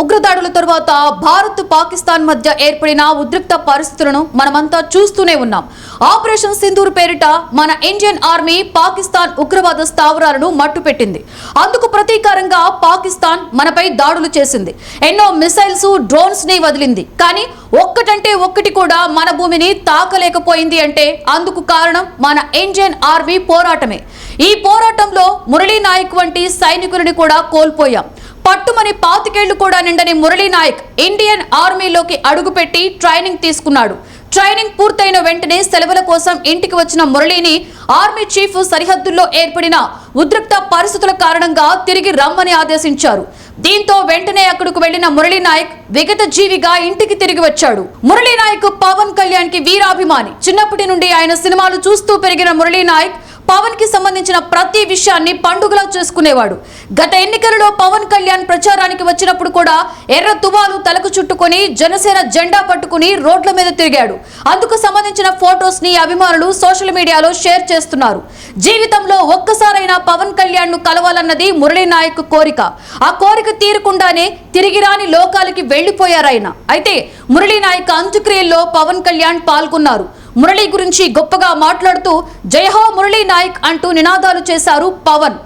ఉగ్రదాడుల తర్వాత భారత్ పాకిస్తాన్ మధ్య ఏర్పడిన ఉద్రిక్త పరిస్థితులను మనమంతా చూస్తూనే ఉన్నాం. ఆపరేషన్ సింధూర్ పేరిట మన ఇండియన్ ఆర్మీ పాకిస్తాన్ ఉగ్రవాద స్థావరాలను మట్టుపెట్టింది. అందుకు ప్రతీకారంగా పాకిస్తాన్ మనపై దాడులు చేసింది. ఎన్నో మిసైల్స్, డ్రోన్స్ ని వదిలింది. కానీ ఒక్కటంటే ఒక్కటి కూడా మన భూమిని తాకలేకపోయింది అంటే అందుకు కారణం మన ఇండియన్ ఆర్మీ పోరాటమే. ఈ పోరాటంలో మురళీ నాయక్ వంటి సైనికులని కూడా కోల్పోయాం. పట్టుమని 25 ఏళ్లు కూడా నిండని మురళీ నాయక్ ఇండియన్ ఆర్మీలోకి అడుగుపెట్టి ట్రైనింగ్ తీసుకున్నాడు. ట్రైనింగ్ పూర్తయిన వెంటనే సెలవుల కోసం ఇంటికి వచ్చిన మురళీని ఆర్మీ చీఫ్ సరిహద్దుల్లో ఏర్పడిన ఉద్రిక్త పరిస్థితుల కారణంగా తిరిగి రమ్మని ఆదేశించారు. దీంతో వెంటనే అక్కడకు వెళ్లిన మురళీ నాయక్ విగత జీవిగా ఇంటికి తిరిగి వచ్చాడు. మురళీ నాయక్ పవన్ కళ్యాణ్ కి వీరాభిమాని. చిన్నప్పటి నుండి ఆయన సినిమాలు చూస్తూ పెరిగిన మురళీ నాయక్ పవన్ కి సంబంధించిన ప్రతి విషయాన్ని పండుగలా చేసుకునేవాడు. గత ఎన్నికలలో పవన్ కళ్యాణ్ ప్రచారానికి వచ్చినప్పుడు కూడా ఎర్ర తువాలు తలకు చుట్టుకొని జనసేన జెండా పట్టుకుని రోడ్ల మీద తిరిగాడు. అందుకు సంబంధించిన ఫొటోస్ ని అభిమానులు సోషల్ మీడియాలో షేర్ చేస్తున్నారు. జీవితంలో ఒక్కసారైనా పవన్ కళ్యాణ్ ను కలవాలన్నది మురళీ నాయక్ కోరిక. ఆ కోరిక తీరకుండానే తిరిగి రాని లోకాలకి వెళ్లిపోయారాయన. అయితే మురళీ నాయక్ అంత్యక్రియల్లో పవన్ కళ్యాణ్ పాల్గొన్నారు. మురళీ గురించి గొప్పగా మాట్లాడుతూ జై హో మురళీ నాయక్ అంటూ నినాదాలు చేశారు పవన్.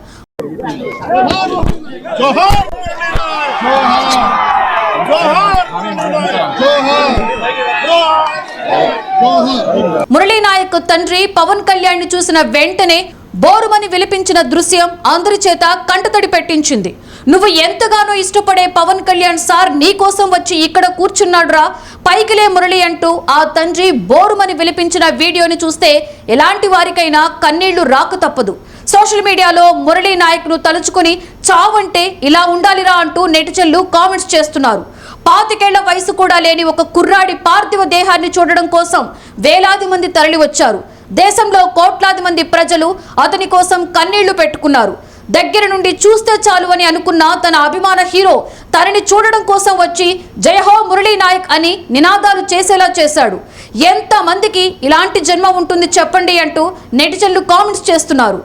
మురళీ నాయక్ తండ్రి పవన్ కళ్యాణ్ ని చూసిన వెంటనే బోరుమని విలిపించిన దృశ్యం అందరి చేత కంటతడి పెట్టించింది. నువ్వు ఎంతగానో ఇష్టపడే పవన్ కళ్యాణ్ సార్ నీ కోసం వచ్చి ఇక్కడ కూర్చున్నాడురా, పైకిలే మురళి అంటూ ఆ తండ్రి బోరుమని విలిపించిన వీడియోని చూస్తే ఎలాంటి వారికైనా కన్నీళ్లు రాక తప్పదు. సోషల్ మీడియాలో మురళీ నాయక్ ను తలుచుకుని చావంటే ఇలా ఉండాలిరా అంటూ నెటిజన్లు కామెంట్స్ చేస్తున్నారు. 25 ఏళ్ల వయసు కూడా లేని ఒక కుర్రాడి పార్థివ దేహాన్ని చూడడం కోసం వేలాది మంది తరలి వచ్చారు. దేశంలో కోట్లాది మంది ప్రజలు అతని కోసం కన్నీళ్లు పెట్టుకున్నారు. దగ్గర నుండి చూస్తే చాలు అని అనుకున్న తన అభిమాన హీరో తనని చూడడం కోసం వచ్చి జై హో మురళీ నాయక్ అని నినాదాలు చేసేలా చేశాడు. ఎంత మందికి ఇలాంటి జన్మ ఉంటుంది చెప్పండి అంటూ నెటిజన్లు కామెంట్స్ చేస్తున్నారు.